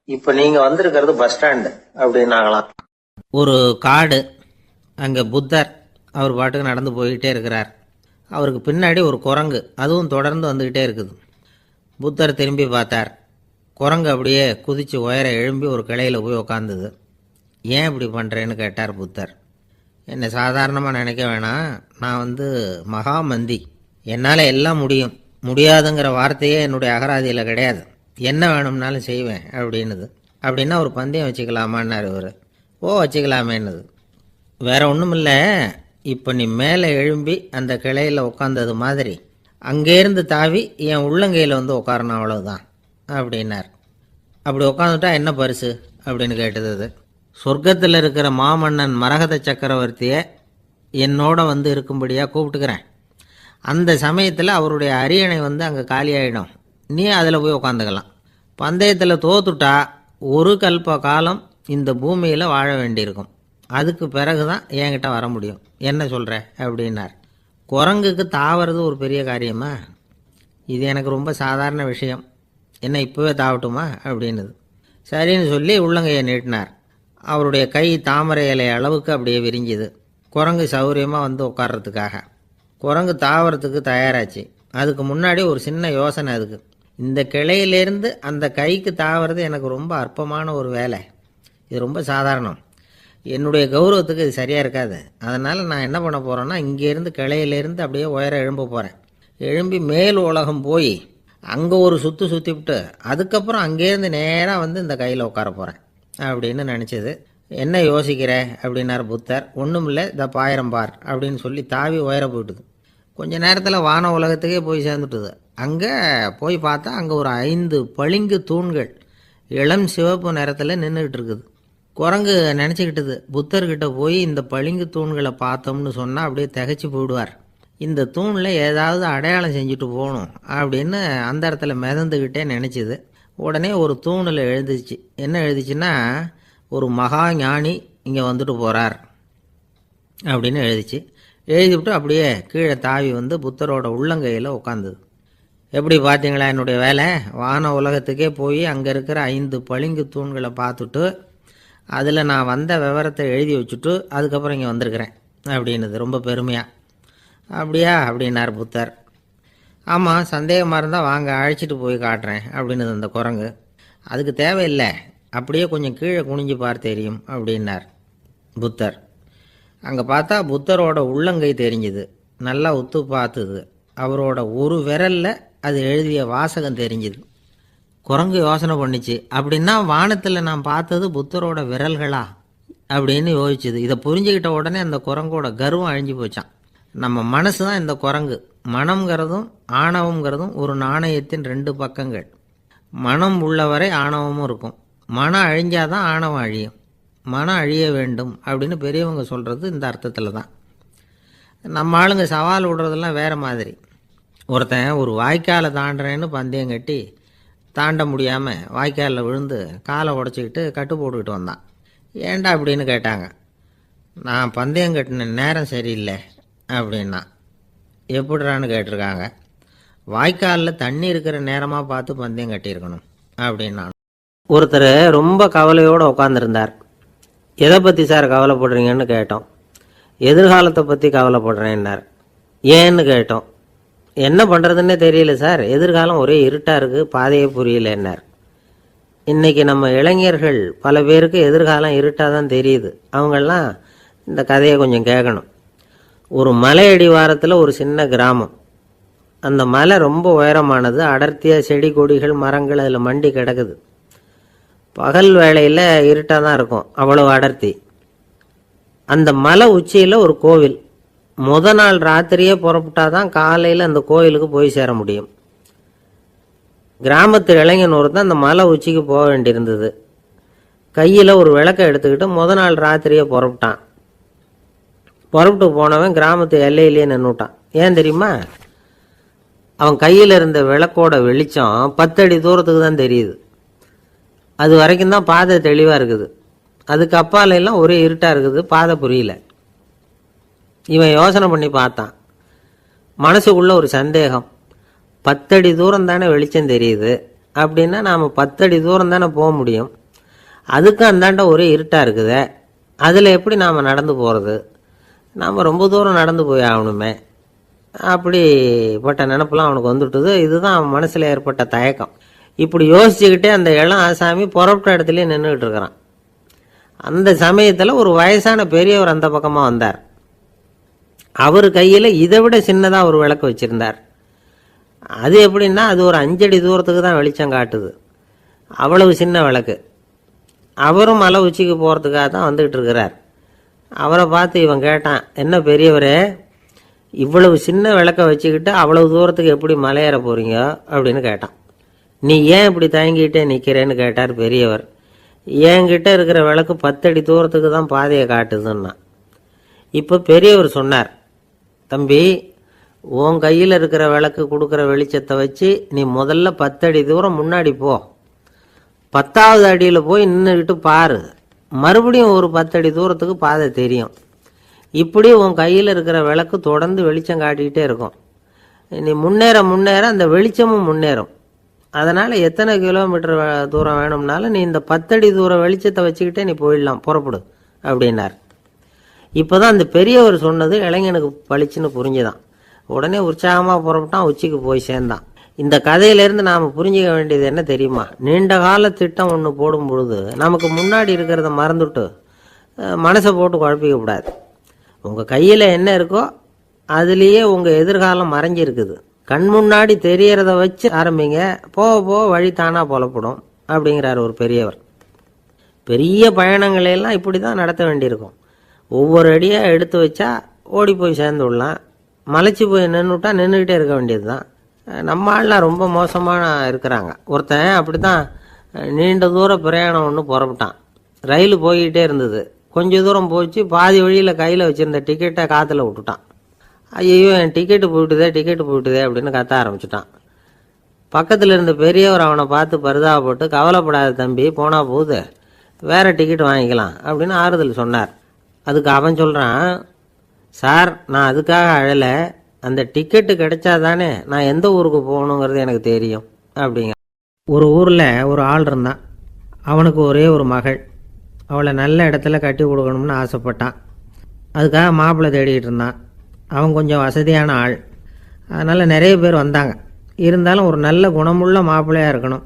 இப்ப நீங்க வந்திருக்கிறது பஸ் ஸ்டாண்டு அப்படின்னாங்களாம். ஒரு காடு, அங்கே புத்தர் அவர் பாட்டுக்கு நடந்து போய்கிட்டே இருக்கிறார். அவருக்கு பின்னாடி ஒரு குரங்கு, அதுவும் தொடர்ந்து வந்துக்கிட்டே இருக்குது. புத்தர் திரும்பி பார்த்தார். குரங்கு அப்படியே குதித்து உயர எழும்பி ஒரு கிளையில் போய் உக்காந்துது. ஏன் இப்படி பண்ணுறேன்னு கேட்டார் புத்தர். என்னை சாதாரணமாக நினைக்க வேணாம், நான் மகாமந்தி, என்னால் எல்லாம் முடியும், முடியாதுங்கிற வார்த்தையே என்னுடைய அகராதியில் கிடையாது, என்ன வேணும்னாலும் செய்வேன் அப்படின்னுது. அப்படின்னா ஒரு பந்தயம் வச்சுக்கலாமான்னாரு இவர். ஓ, வச்சுக்கலாமேன்னுது. வேற ஒன்றும் இல்லை, இப்போ நீ மேலே எழும்பி அந்த கிளையில் உட்காந்தது மாதிரி அங்கேருந்து தாவி என் உள்ளங்கையில் உட்காரணும், அவ்வளவுதான் அப்படின்னார். அப்படி உட்காந்துட்டா என்ன பரிசு அப்படின்னு கேட்டது அது. சொர்க்கத்தில் இருக்கிற மாமன்னன் மரகத சக்கரவர்த்தியை என்னோட இருக்கும்படியாக கூப்பிட்டுக்கிறேன். அந்த சமயத்தில் அவருடைய அரியணை அங்கே காலியாயிடும், நீ அதில் போய் உட்காந்துக்கலாம். பந்தயத்தில் தோத்துட்டா ஒரு கல்ப காலம் இந்த பூமியில் வாழ வேண்டியிருக்கும். அதுக்கு பிறகு தான் என்கிட்ட வர முடியும். என்ன சொல்கிற அப்படின்னார். குரங்குக்கு தாவறது ஒரு பெரிய காரியமா? இது எனக்கு ரொம்ப சாதாரண விஷயம், என்ன இப்போவே தாவட்டுமா அப்படின்னுது. சரின்னு சொல்லி உள்ளங்கையை நீட்டினார். அவருடைய கை தாமரை இலை அளவுக்கு அப்படியே விரிஞ்சுது. குரங்கு சௌகரியமாக வந்து உட்கார்றதுக்காக. குரங்கு தாவறதுக்கு தயாராச்சு. அதுக்கு முன்னாடி ஒரு சின்ன யோசனை. அதுக்கு இந்த கிளையிலேருந்து அந்த கைக்கு தாவறது எனக்கு ரொம்ப அற்பமான ஒரு வேலை. இது ரொம்ப சாதாரணம். என்னுடைய கௌரவத்துக்கு இது சரியாக இருக்காது. அதனால் நான் என்ன பண்ண போகிறேன்னா, இங்கேருந்து கிளையிலேருந்து அப்படியே உயர எழும்ப போகிறேன். எழும்பி மேல் உலகம் போய் அங்கே ஒரு சுற்றிவிட்டு அதுக்கப்புறம் அங்கேருந்து நேராக வந்து இந்த கையில் உட்கார போகிறேன் அப்படின்னு நினச்சிது. என்ன யோசிக்கிற அப்படின்னார் புத்தர். ஒன்றும் இல்லை, இந்த பாயிரம் பார் அப்படின்னு சொல்லி தாவி உயர போயிட்டுது. கொஞ்ச நேரத்தில் வான உலகத்துக்கே போய் சேர்ந்துட்டுது. அங்கே போய் பார்த்தா அங்கே ஒரு 5 பளிங்கு தூண்கள் இளம் சிவப்பு நிறத்தில் நின்றுக்கிட்டு இருக்குது. குரங்கு நினச்சிக்கிட்டது, புத்தர்கிட்ட போய் இந்த பளிங்கு தூண்களை பார்த்தோம்னு சொன்னால் அப்படியே திகைச்சு போயிடுவார். இந்த தூணில் ஏதாவது அடையாளம் செஞ்சுட்டு போகணும் அப்படின்னு அந்த இடத்துல மிதந்துக்கிட்டே நினச்சிது. உடனே ஒரு தூணில் எழுதிச்சு. என்ன எழுதிச்சுன்னா, ஒரு மகா ஞானி இங்கே வந்துட்டு போகிறார் அப்படின்னு எழுதிச்சு. எழுதிவிட்டு அப்படியே கீழே தாவி வந்து புத்தரோட உள்ளங்கையில் உட்காந்துது. எப்படி பார்த்தீங்களா என்னுடைய வேலை? வான உலகத்துக்கே போய் அங்கே இருக்கிற 5 பளிங்கு தூண்களை பார்த்துட்டு அதில் நான் வந்த விவரத்தை எழுதி வச்சுட்டு அதுக்கப்புறம் இங்கே வந்திருக்கிறேன் அப்படின்னுது ரொம்ப பெருமையாக. அப்படியா அப்படின்னார் புத்தர். ஆமாம், சந்தேகமாக இருந்தால் வாங்க, அழைச்சிட்டு போய் காட்டுறேன் அப்படின்னுது அந்த குரங்கு. அதுக்கு தேவையில்லை, அப்படியே கொஞ்சம் கீழே குனிஞ்சு பார்த்து தெரியும் அப்படின்னார் புத்தர். அங்கே பார்த்தா புத்தரோட உள்ளங்கை தெரிஞ்சுது. நல்லா உத்து பார்த்துது. அவரோட ஒரு விரலில் அது எழுதிய வாசகம் தெரிஞ்சுது. குரங்கு யோசனை பண்ணிச்சு, அப்படின்னா வானத்தில் நான் பார்த்தது புத்தரோட விரல்களா அப்படின்னு யோசிச்சுது. இதை புரிஞ்சுக்கிட்ட உடனே அந்த குரங்கோட கர்வம் அழிஞ்சு போச்சான். நம்ம மனசு தான் இந்த குரங்கு. மனம்ங்கிறதும் ஆணவம்ங்கிறதும் ஒரு நாணயத்தின் 2 பக்கங்கள். மனம் உள்ளவரை ஆணவமும் இருக்கும். மனம் அழிஞ்சாதான் ஆணவம் அழியும். மனம் அழிய வேண்டும் அப்படின்னு பெரியவங்க சொல்கிறது இந்த அர்த்தத்தில் தான். நம்ம ஆளுங்க சவால் விடுறதெல்லாம் வேறு மாதிரி. ஒருத்தன் ஒரு வாய்க்காலை தாண்டுறேன்னு பந்தயம் கட்டி தாண்ட முடியாமல் வாய்க்காலில் விழுந்து காலை உடச்சிக்கிட்டு கட்டு போட்டுக்கிட்டு வந்தான். ஏன்டா அப்படின்னு கேட்டாங்க. நான் பந்தயம் கட்டின நேரம் சரியில்லை அப்படின்னா. எப்படிறான்னு கேட்டிருக்காங்க. வாய்க்காலில் தண்ணி இருக்கிற நேரமாக பார்த்து பந்தயம் கட்டியிருக்கணும் அப்படின்னா. ஒருத்தர் ரொம்ப கவலையோடு உட்காந்துருந்தார். எதை பற்றி சார் கவலைப்படுறீங்கன்னு கேட்டோம். எதிர்காலத்தை பற்றி கவலைப்படுறேன்னார். ஏன்னு கேட்டோம். என்ன பண்ணுறதுன்னே தெரியல சார், எதிர்காலம் ஒரே இருட்டாக இருக்குது, பாதையே புரியலன்னார். இன்றைக்கி நம்ம இளைஞர்கள் பல பேருக்கு எதிர்காலம் இருட்டாக தான் தெரியுது. அவங்கெல்லாம் இந்த கதையை கொஞ்சம் கேட்கணும். ஒரு மலை அடிவாரத்தில் ஒரு சின்ன கிராமம். அந்த மலை ரொம்ப உயரமானது. அடர்த்தியாக செடி கொடிகள் மரங்கள் அதில் மண்டி கிடக்குது. பகல் வேளையில் இருட்டாக தான் இருக்கும், அவ்வளோ அடர்த்தி. அந்த மலை உச்சியில் ஒரு கோவில். நாள் ராத்திரியே புறப்பட்டாதான் காலையில் அந்த கோயிலுக்கு போய் சேர முடியும். கிராமத்து இளைஞன் ஒருத்தன் அந்த மலை உச்சிக்கு போக வேண்டியிருந்தது. கையில் ஒரு விளக்கை எடுத்துக்கிட்டு நாள் ராத்திரியே புறப்பட்டான். புறப்பட்டு போனவன் கிராமத்து எல்லையிலேயே நின்றுட்டான். ஏன் தெரியுமா? அவன் கையில் இருந்த விளக்கோட வெளிச்சம் 10 அடி தூரத்துக்கு தான் தெரியுது. அது வரைக்கும் தான் பாதை தெளிவாக இருக்குது. அதுக்கு அப்பால எல்லாம் ஒரே இருட்டாக இருக்குது, பாதை புரியல. இவன் யோசனை பண்ணி பார்த்தான். மனசுக்குள்ள ஒரு சந்தேகம். 10 அடி தூரம் தானே வெளிச்சம் தெரியுது அப்படின்னா நாம் 10 அடி தூரம் தானே போக முடியும். அதுக்கு அந்தாண்ட ஒரே இருட்டாக இருக்குதே, அதில் எப்படி நாம் நடந்து போகிறது? நாம் ரொம்ப தூரம் நடந்து போய் ஆகணுமே. அப்படிப்பட்ட நினப்பெல்லாம் அவனுக்கு வந்துவிட்டது. இதுதான் அவன் மனசில் ஏற்பட்ட தயக்கம். இப்படி யோசிச்சுக்கிட்டே அந்த இளம் ஆசாமி புறப்பட்ட இடத்துலேயே நின்றுக்கிட்டு இருக்கிறான். அந்த சமயத்தில் ஒரு வயசான பெரியவர் அந்த பக்கமாக வந்தார். அவர் கையில் இதை விட சின்னதாக ஒரு விளக்கு வச்சுருந்தார். அது எப்படின்னா அது ஒரு 5 அடி தூரத்துக்கு தான் வெளிச்சம் காட்டுது. அவ்வளவு சின்ன விளக்கு. அவரும் மலை உச்சிக்கு போகிறதுக்காக தான் வந்துக்கிட்டு இருக்கிறார். அவரை பார்த்து இவன் கேட்டான், என்ன பெரியவரே, இவ்வளவு சின்ன விளக்கை வச்சுக்கிட்டு அவ்வளவு தூரத்துக்கு எப்படி மலையேற போகிறீங்க அப்படின்னு கேட்டான். நீ ஏன் இப்படி தயங்கிட்டே நிற்கிறேன்னு கேட்டார் பெரியவர். என்கிட்ட இருக்கிற விளக்கு 10 அடி தூரத்துக்கு தான் பாதையை காட்டுதுன்னா. இப்போ பெரியவர் சொன்னார், தம்பி, உன் கையில் இருக்கிற விளக்கு கொடுக்குற வெளிச்சத்தை வச்சு நீ முதல்ல 10 அடி தூரம் முன்னாடி போ. 10வது அடியில் போய் நின்றுக்கிட்டு பாரு. மறுபடியும் ஒரு 10 அடி தூரத்துக்கு பாதை தெரியும். இப்படி உன் கையில் இருக்கிற விளக்கு தொடர்ந்து வெளிச்சம் காட்டிக்கிட்டே இருக்கும். நீ முன்னேற முன்னேற அந்த வெளிச்சமும் முன்னேறும். அதனால் எத்தனை கிலோமீட்டர் தூரம் வேணும்னாலும் நீ இந்த 10 அடி தூரம் வெளிச்சத்தை வச்சுக்கிட்டே நீ போயிடலாம், புறப்படு அப்படின்னார். இப்போ தான் அந்த பெரியவர் சொன்னது இளைஞனுக்கு பளிச்சுன்னு புரிஞ்சுதான். உடனே உற்சாகமாக புறப்பட்டான், உச்சிக்கு போய் சேர்ந்தான். இந்த கதையிலேருந்து நாம் புரிஞ்சிக்க வேண்டியது என்ன தெரியுமா? நீண்ட கால திட்டம் ஒன்று போடும் பொழுது நமக்கு முன்னாடி இருக்கிறத மறந்துட்டு மனசை போட்டு குழப்பிக்க கூடாது. உங்கள் கையில் என்ன இருக்கோ அதுலேயே உங்கள் எதிர்காலம் மறைஞ்சிருக்குது. கண் முன்னாடி தெரியறத வச்சு ஆரம்பிங்க, போக போக வழி தானாக புலப்படும் அப்படிங்கிறார் ஒரு பெரியவர். பெரிய பயணங்களையெல்லாம் இப்படி தான் நடத்த வேண்டியிருக்கும். ஒவ்வொரு அடியாக எடுத்து வச்சா ஓடி போய் சேர்ந்து விடலாம். மலைச்சி போய் நின்றுட்டா நின்றுக்கிட்டே இருக்க வேண்டியது தான். நம்ம ஆள்லாம் ரொம்ப மோசமான இருக்கிறாங்க. ஒருத்தன் அப்படி தான் நீண்ட தூர பிரயாணம் ஒன்று புறப்பட்டான். ரயில் போய்கிட்டே இருந்தது. கொஞ்சம் தூரம் போச்சு, பாதி வழியில் கையில் வச்சுருந்த டிக்கெட்டை காற்றுல விட்டுட்டான். ஐயோ என் டிக்கெட்டு போயிட்டுதே அப்படின்னு கத்த ஆரம்பிச்சுட்டான். பக்கத்தில் இருந்த பெரியவர் அவனை பார்த்து பரிதாபப்பட்டு, கவலைப்படாத தம்பி, போனால் போகுது, வேறு டிக்கெட் வாங்கிக்கலாம் அப்படின்னு ஆறுதல் சொன்னார். அதுக்கு அவன் சொல்கிறான், சார் நான் அதுக்காக அழலை, அந்த டிக்கெட்டு கிடைச்சா தானே நான் எந்த ஊருக்கு போகணுங்கிறது எனக்கு தெரியும் அப்படிங்க. ஒரு ஊரில் ஒரு ஆள் இருந்தான். அவனுக்கு ஒரே ஒரு மகள். அவளை நல்ல இடத்துல கட்டி கொடுக்கணும்னு ஆசைப்பட்டான். அதுக்காக மாப்பிள்ளை தேடிக்கிட்டு இருந்தான். அவன் கொஞ்சம் வசதியான ஆள், அதனால் நிறைய பேர் வந்தாங்க. இருந்தாலும் ஒரு நல்ல குணமுள்ள மாப்பிள்ளையாக இருக்கணும்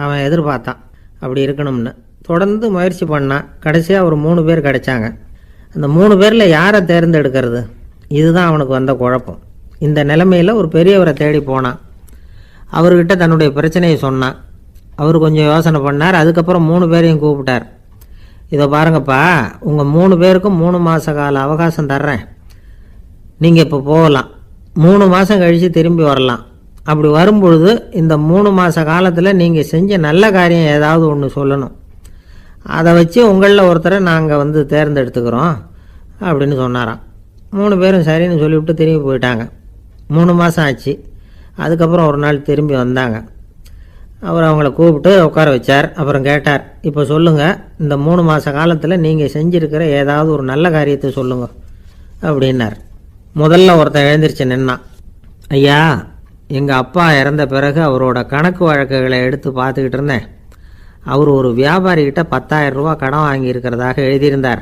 அவன் எதிர்பார்த்தான். அப்படி இருக்கணும்னு தொடர்ந்து முயற்சி பண்ணான். கடைசியாக ஒரு 3 பேர் கிடைச்சாங்க. அந்த 3 பேரில் யாரை தேர்ந்தெடுக்கிறது, இதுதான் அவனுக்கு வந்த குழப்பம். இந்த நிலைமையில் ஒரு பெரியவரை தேடி போனான். அவர்கிட்ட தன்னுடைய பிரச்சனையை சொன்னான். அவர் கொஞ்சம் யோசனை பண்ணார். அதுக்கப்புறம் 3 பேரையும் கூப்பிட்டார். இதை பாருங்கப்பா, உங்கள் 3 பேருக்கும் 3 மாத கால அவகாசம் தர்றேன். நீங்கள் இப்போ போகலாம், 3 மாதம் கழித்து திரும்பி வரலாம். அப்படி வரும்பொழுது இந்த 3 மாத காலத்தில் நீங்கள் செஞ்ச நல்ல காரியம் ஏதாவது ஒன்று சொல்லணும். அதை வச்சு உங்களில் ஒருத்தரை நாங்கள் தேர்ந்தெடுத்துக்கிறோம் அப்படின்னு சொன்னாராம். 3 பேரும் சரின்னு சொல்லிவிட்டு திரும்பி போயிட்டாங்க. 3 மாதம் ஆச்சு. அதுக்கப்புறம் ஒரு நாள் திரும்பி வந்தாங்க. அவர் அவங்கள கூப்பிட்டு உட்கார வச்சார். அப்புறம் கேட்டார், இப்போ சொல்லுங்கள், இந்த 3 மாத காலத்தில் நீங்கள் செஞ்சுருக்கிற ஏதாவது ஒரு நல்ல காரியத்தை சொல்லுங்க அப்படின்னார். முதல்ல ஒருத்தன் எழுந்திரிச்சு நின்னான். ஐயா, எங்கள் அப்பா இறந்த பிறகு அவரோட கணக்கு வழக்குகளை எடுத்து பார்த்துக்கிட்டு இருந்தேன். அவர் ஒரு வியாபாரிகிட்ட 10,000 ரூபா கடன் வாங்கியிருக்கிறதாக எழுதியிருந்தார்.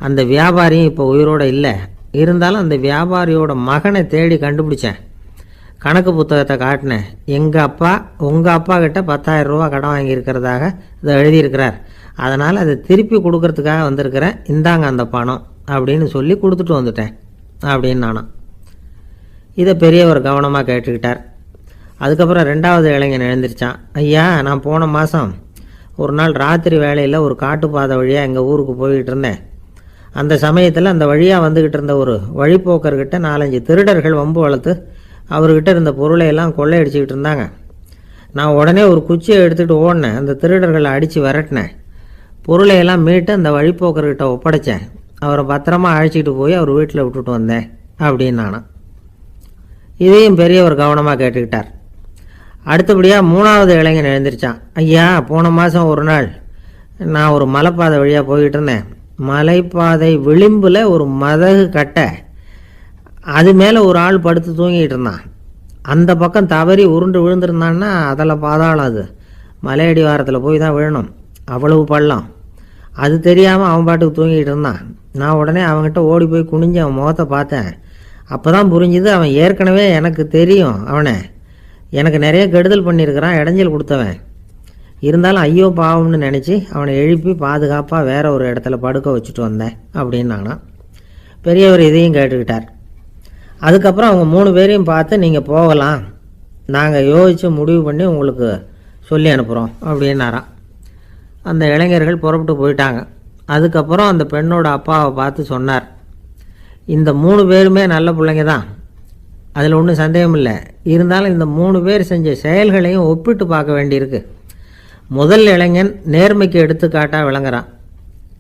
அந்த வியாபாரியும் இப்போ உயிரோடு இல்லை. இருந்தாலும் அந்த வியாபாரியோட மகனை தேடி கண்டுபிடிச்சேன். கணக்கு புத்தகத்தை காட்டினேன். எங்கள் அப்பா உங்கள் அப்பா கிட்ட 10,000 ரூபா கடன் வாங்கியிருக்கிறதாக இதை எழுதியிருக்கிறார். அதனால் அதை திருப்பி கொடுக்கறதுக்காக வந்திருக்கிறேன். இந்தாங்க அந்த பணம் அப்படின்னு சொல்லி கொடுத்துட்டு வந்துட்டேன் அப்படின்னு நானும். இதை பெரியவர் கவனமாக கேட்டுக்கிட்டார். அதுக்கப்புறம் 2வது இளைஞன் எழுந்திரிச்சான். ஐயா, நான் போன மாதம் ஒரு நாள் ராத்திரி வேளையில் ஒரு காட்டுப்பாதை வழியாக எங்கள் ஊருக்கு போய்கிட்டு இருந்தேன். அந்த சமயத்தில் அந்த வழியாக வந்துக்கிட்டு இருந்த ஒரு வழிப்போக்கர்கிட்ட 4-5 திருடர்கள் வம்பு வளர்த்து அவர்கிட்ட இருந்த பொருளை எல்லாம் கொள்ளையடிச்சிக்கிட்டு இருந்தாங்க. நான் உடனே ஒரு குச்சியை எடுத்துகிட்டு ஓடினேன். அந்த திருடர்களை அடித்து விரட்டினேன். பொருளை எல்லாம் மீட்டு அந்த வழிப்போக்கர்கிட்ட ஒப்படைச்சேன். அவரை பத்திரமா அழைச்சிக்கிட்டு போய் அவர் வீட்டில் விட்டுட்டு வந்தேன் அப்படின்னு நானும். இதையும் பெரியவர் கவனமாக கேட்டுக்கிட்டார். அடுத்தபடியாக 3வது இளைஞன் எழுந்திரிச்சான். ஐயா, போன மாதம் ஒரு நாள் நான் ஒரு மலைப்பாதை வழியாக போய்கிட்டு இருந்தேன். மலைப்பாதை விளிம்பில் ஒரு மதகு கட்டை, அது மேலே ஒரு ஆள் படுத்து தூங்கிட்டு இருந்தான். அந்த பக்கம் தவறி உருண்டு விழுந்திருந்தான்னா அதில் பாதாளம். அது மலையடி வாரத்தில் போய் தான் விழணும், அவ்வளவு பள்ளம். அது தெரியாமல் அவன் பாட்டுக்கு தூங்கிட்டு இருந்தான். நான் உடனே அவன்கிட்ட ஓடி போய் குனிஞ்சு அவன் முகத்தை பார்த்தேன். அப்போ தான் புரிஞ்சுது, அவன் ஏற்கனவே எனக்கு தெரியும். அவனை எனக்கு நிறைய கெடுதல் பண்ணியிருக்கிறான், இடைஞ்சல் கொடுத்தவன். இருந்தாலும் ஐயோ பாவம்னு நினச்சி அவனை எழுப்பி பாதுகாப்பாக வேற ஒரு இடத்துல படுக்க வச்சுட்டு வந்தேன் அப்படின்னு நானும். பெரியவர் இதையும் கேட்டுக்கிட்டார். அதுக்கப்புறம் அவங்க 3 பேரையும் பார்த்து, நீங்கள் போகலாம், நாங்கள் யோசித்து முடிவு பண்ணி உங்களுக்கு சொல்லி அனுப்புகிறோம் அப்படின்னாராம். அந்த இளைஞர்கள் புறப்பட்டு போயிட்டாங்க. அதுக்கப்புறம் அந்த பெண்ணோட அப்பாவை பார்த்து சொன்னார், இந்த 3 பேருமே நல்ல பிள்ளைங்க தான், அதில் ஒன்றும் சந்தேகம் இல்லை. இருந்தாலும் இந்த 3 பேர் செஞ்ச செயல்களையும் ஒப்பிட்டு பார்க்க வேண்டியிருக்கு. முதல் இளைஞன் நேர்மைக்கு எடுத்துக்காட்டாக விளங்குறான்.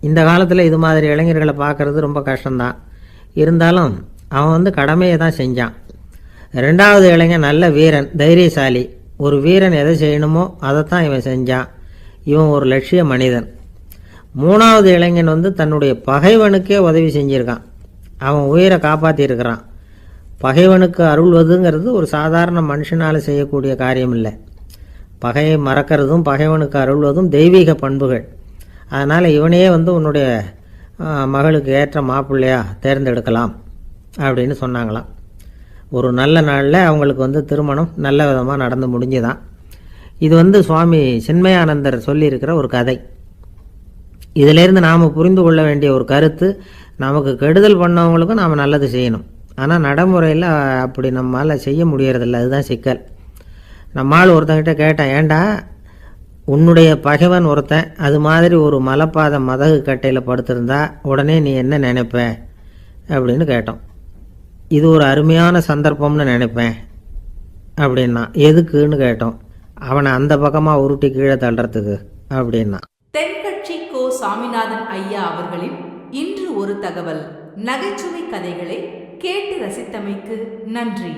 இந்த காலத்தில் இது மாதிரி இளைஞர்களை பார்க்குறது ரொம்ப கஷ்டம்தான். இருந்தாலும் அவன் கடமையை தான் செஞ்சான். 2வது இளைஞன் நல்ல வீரன், தைரியசாலி. ஒரு வீரன் எதை செய்யணுமோ அதைத்தான் இவன் செஞ்சான். இவன் ஒரு லட்சிய மனிதன். மூணாவது இளைஞன் வந்து தன்னுடைய பகைவனுக்கே உதவி செஞ்சிருக்கான், அவன் உயிரை காப்பாற்றியிருக்கிறான். பகைவனுக்கு அருள்வதுங்கிறது ஒரு சாதாரண மனுஷனால் செய்யக்கூடிய காரியம் இல்லை. பகையை மறக்கிறதும் பகைவனுக்கு அருள்வதும் தெய்வீக பண்புகள். அதனால் இவனையே வந்து உன்னுடைய மகளுக்கு ஏற்ற மாப்பிள்ளையா தேர்ந்தெடுக்கலாம் அப்படின்னு சொன்னாங்களாம். ஒரு நல்ல நாளில் அவங்களுக்கு வந்து திருமணம் நல்ல விதமாக நடந்து முடிஞ்சுதான். இது வந்து சுவாமி சின்மயானந்தர் சொல்லியிருக்கிற ஒரு கதை. இதிலேருந்து நாம் புரிந்து கொள்ள வேண்டிய ஒரு கருத்து, நமக்கு கெடுதல் பண்ணவங்களுக்கும் நாம் நல்லது செய்யணும். ஆனால் நடைமுறையில் அப்படி நம்மளால் செய்ய முடியறதில்ல, அதுதான் சிக்கல். நம்மால் ஒருத்தங்கிட்ட கேட்டேன், ஏண்டா உன்னுடைய பகைவன் ஒருத்தன் அது மாதிரி ஒரு மலைப்பாத மதகு கட்டையில் படுத்திருந்தா உடனே நீ என்ன நினைப்ப அப்படின்னு கேட்டோம். இது ஒரு அருமையான சந்தர்ப்பம்னு நினைப்பேன் அப்படின்னா. எதுக்குன்னு கேட்டோம். அவனை அந்த பக்கமாக உருட்டி கீழே தள்ளுறதுக்கு அப்படின்னா. தென்கட்சி கோ சாமிநாதன் ஐயா அவர்களின் இன்று ஒரு தகவல் நகைச்சுவை கதைகளை கேட்டு ரசித்தமைக்கு நன்றி.